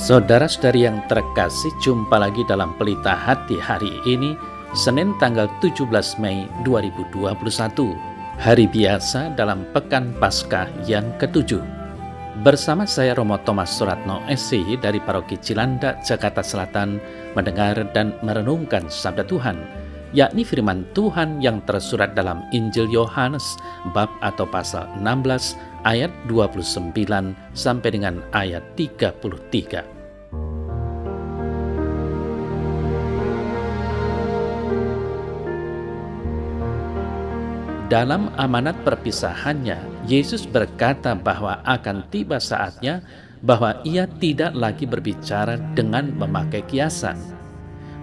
Saudara-saudari yang terkasih, jumpa lagi dalam Pelita Hati hari ini, Senin tanggal 17 Mei 2021, hari biasa dalam Pekan Paskah yang ke-7. Bersama saya Romo Thomas Suratno SC dari Paroki Cilandak, Jakarta Selatan, mendengar dan merenungkan Sabda Tuhan, yakni firman Tuhan yang tersurat dalam Injil Yohanes bab atau pasal 16 ayat 29 sampai dengan ayat 33. Dalam amanat perpisahannya, Yesus berkata bahwa akan tiba saatnya bahwa ia tidak lagi berbicara dengan memakai kiasan.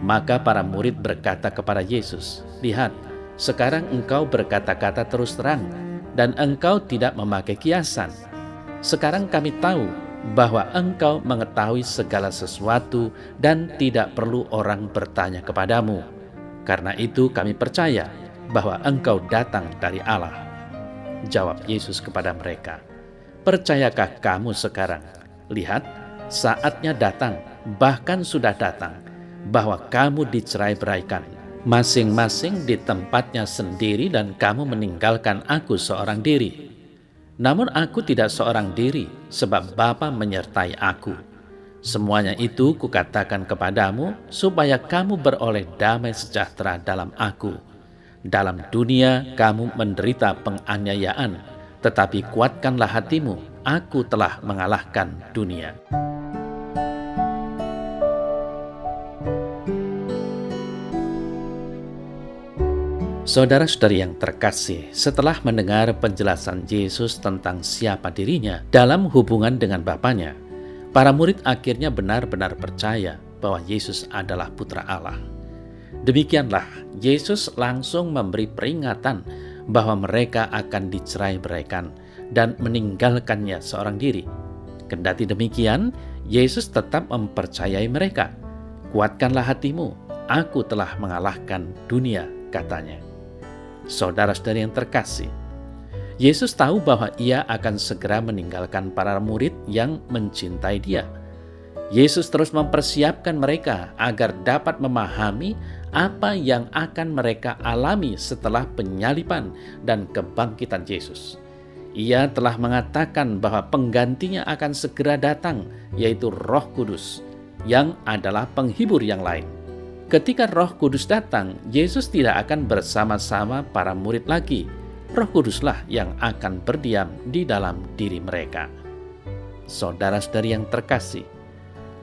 Maka para murid berkata kepada Yesus, "Lihat, sekarang engkau berkata-kata terus terang, dan engkau tidak memakai kiasan. Sekarang kami tahu bahwa engkau mengetahui segala sesuatu dan tidak perlu orang bertanya kepadamu. Karena itu kami percaya bahwa engkau datang dari Allah." Jawab Yesus kepada mereka, "Percayakah kamu sekarang? Lihat, saatnya datang, bahkan sudah datang, bahwa kamu dicerai-beraikan, masing-masing di tempatnya sendiri, dan kamu meninggalkan aku seorang diri. Namun aku tidak seorang diri, sebab Bapa menyertai aku. Semuanya itu kukatakan kepadamu, supaya kamu beroleh damai sejahtera dalam aku. Dalam dunia kamu menderita penganiayaan, tetapi kuatkanlah hatimu, aku telah mengalahkan dunia." Saudara-saudari yang terkasih, setelah mendengar penjelasan Yesus tentang siapa dirinya dalam hubungan dengan Bapanya, para murid akhirnya benar-benar percaya bahwa Yesus adalah Putra Allah. Demikianlah, Yesus langsung memberi peringatan bahwa mereka akan dicerai-beraikan dan meninggalkannya seorang diri. Kendati demikian, Yesus tetap mempercayai mereka. "Kuatkanlah hatimu, aku telah mengalahkan dunia," katanya. Saudara-saudari yang terkasih, Yesus tahu bahwa ia akan segera meninggalkan para murid yang mencintai dia. Yesus terus mempersiapkan mereka agar dapat memahami apa yang akan mereka alami setelah penyaliban dan kebangkitan Yesus. Ia telah mengatakan bahwa penggantinya akan segera datang, yaitu Roh Kudus, yang adalah penghibur yang lain. Ketika Roh Kudus datang, Yesus tidak akan bersama-sama para murid lagi. Roh Kuduslah yang akan berdiam di dalam diri mereka. Saudara-saudari yang terkasih,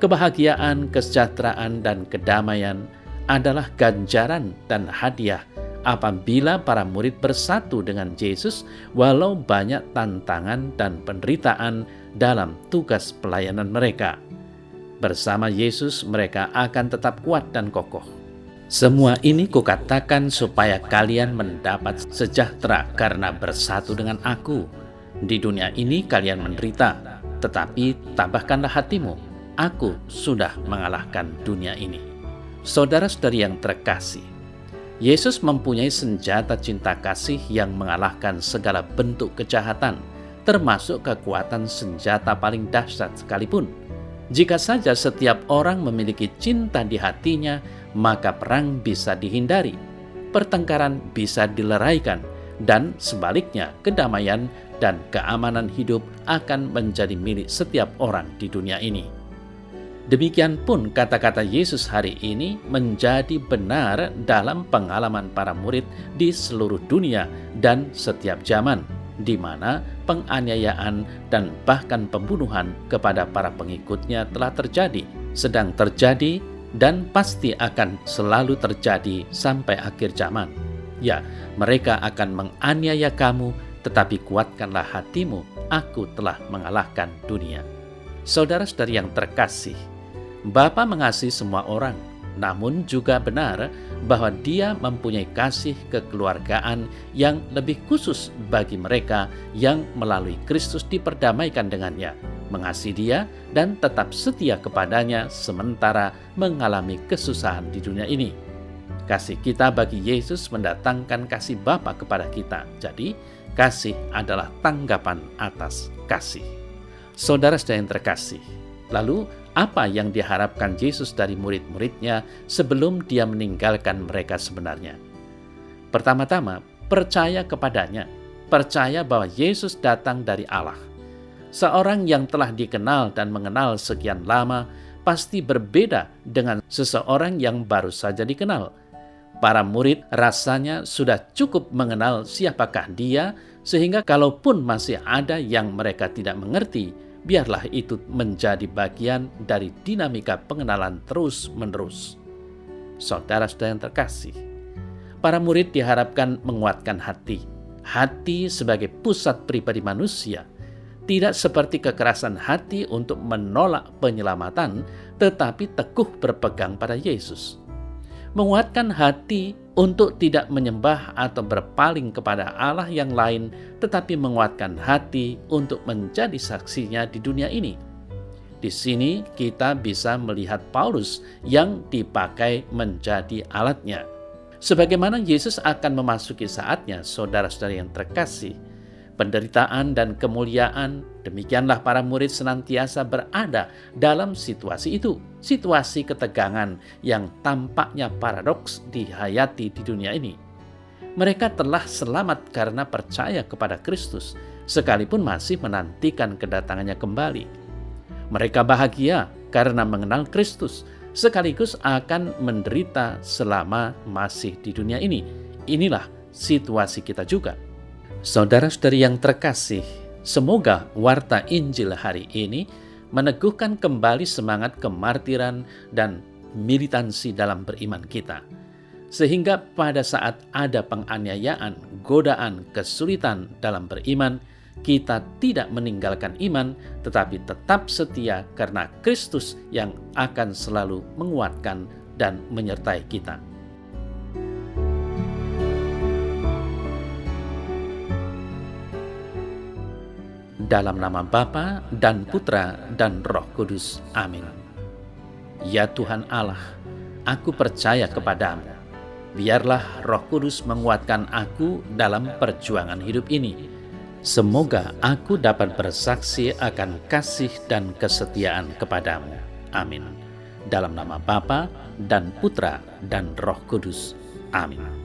kebahagiaan, kesejahteraan, dan kedamaian adalah ganjaran dan hadiah apabila para murid bersatu dengan Yesus walau banyak tantangan dan penderitaan dalam tugas pelayanan mereka. Bersama Yesus mereka akan tetap kuat dan kokoh. "Semua ini kukatakan supaya kalian mendapat sejahtera karena bersatu dengan aku. Di dunia ini kalian menderita, tetapi tabahkanlah hatimu. Aku sudah mengalahkan dunia ini." Saudara-saudari yang terkasih, Yesus mempunyai senjata cinta kasih yang mengalahkan segala bentuk kejahatan, termasuk kekuatan senjata paling dahsyat sekalipun. Jika saja setiap orang memiliki cinta di hatinya, maka perang bisa dihindari, pertengkaran bisa dileraikan, dan sebaliknya kedamaian dan keamanan hidup akan menjadi milik setiap orang di dunia ini. Demikian pun kata-kata Yesus hari ini menjadi benar dalam pengalaman para murid di seluruh dunia dan setiap zaman, di mana penganiayaan dan bahkan pembunuhan kepada para pengikutnya telah terjadi, sedang terjadi, dan pasti akan selalu terjadi sampai akhir zaman. Ya, mereka akan menganiaya kamu, tetapi kuatkanlah hatimu, aku telah mengalahkan dunia. Saudara-saudari yang terkasih, Bapa mengasihi semua orang, namun juga benar bahwa Dia mempunyai kasih kekeluargaan yang lebih khusus bagi mereka yang melalui Kristus diperdamaikan dengannya, mengasihi Dia dan tetap setia kepadanya sementara mengalami kesusahan di dunia ini. Kasih kita bagi Yesus mendatangkan kasih Bapa kepada kita. Jadi, kasih adalah tanggapan atas kasih. Saudara-saudara yang terkasih, lalu apa yang diharapkan Yesus dari murid-muridnya sebelum dia meninggalkan mereka sebenarnya. Pertama-tama, percaya kepadanya, percaya bahwa Yesus datang dari Allah. Seorang yang telah dikenal dan mengenal sekian lama pasti berbeda dengan seseorang yang baru saja dikenal. Para murid rasanya sudah cukup mengenal siapakah dia, sehingga kalaupun masih ada yang mereka tidak mengerti, biarlah itu menjadi bagian dari dinamika pengenalan terus-menerus. Saudara-saudara yang terkasih, para murid diharapkan menguatkan hati sebagai pusat pribadi manusia, tidak seperti kekerasan hati untuk menolak penyelamatan, tetapi teguh berpegang pada Yesus. Menguatkan hati untuk tidak menyembah atau berpaling kepada Allah yang lain, tetapi menguatkan hati untuk menjadi saksinya di dunia ini. Di sini kita bisa melihat Paulus yang dipakai menjadi alatnya. Sebagaimana Yesus akan memasuki saatnya, saudara-saudara yang terkasih, penderitaan dan kemuliaan, demikianlah para murid senantiasa berada dalam situasi itu. Situasi ketegangan yang tampaknya paradoks dihayati di dunia ini. Mereka telah selamat karena percaya kepada Kristus, sekalipun masih menantikan kedatangannya kembali. Mereka bahagia karena mengenal Kristus, sekaligus akan menderita selama masih di dunia ini. Inilah situasi kita juga. Saudara-saudari yang terkasih, semoga warta Injil hari ini meneguhkan kembali semangat kemartiran dan militansi dalam beriman kita. Sehingga pada saat ada penganiayaan, godaan, kesulitan dalam beriman, kita tidak meninggalkan iman, tetapi tetap setia karena Kristus yang akan selalu menguatkan dan menyertai kita. Dalam nama Bapa dan Putra dan Roh Kudus. Amin. Ya Tuhan Allah, aku percaya kepadamu. Biarlah Roh Kudus menguatkan aku dalam perjuangan hidup ini. Semoga aku dapat bersaksi akan kasih dan kesetiaan kepadamu. Amin. Dalam nama Bapa dan Putra dan Roh Kudus. Amin.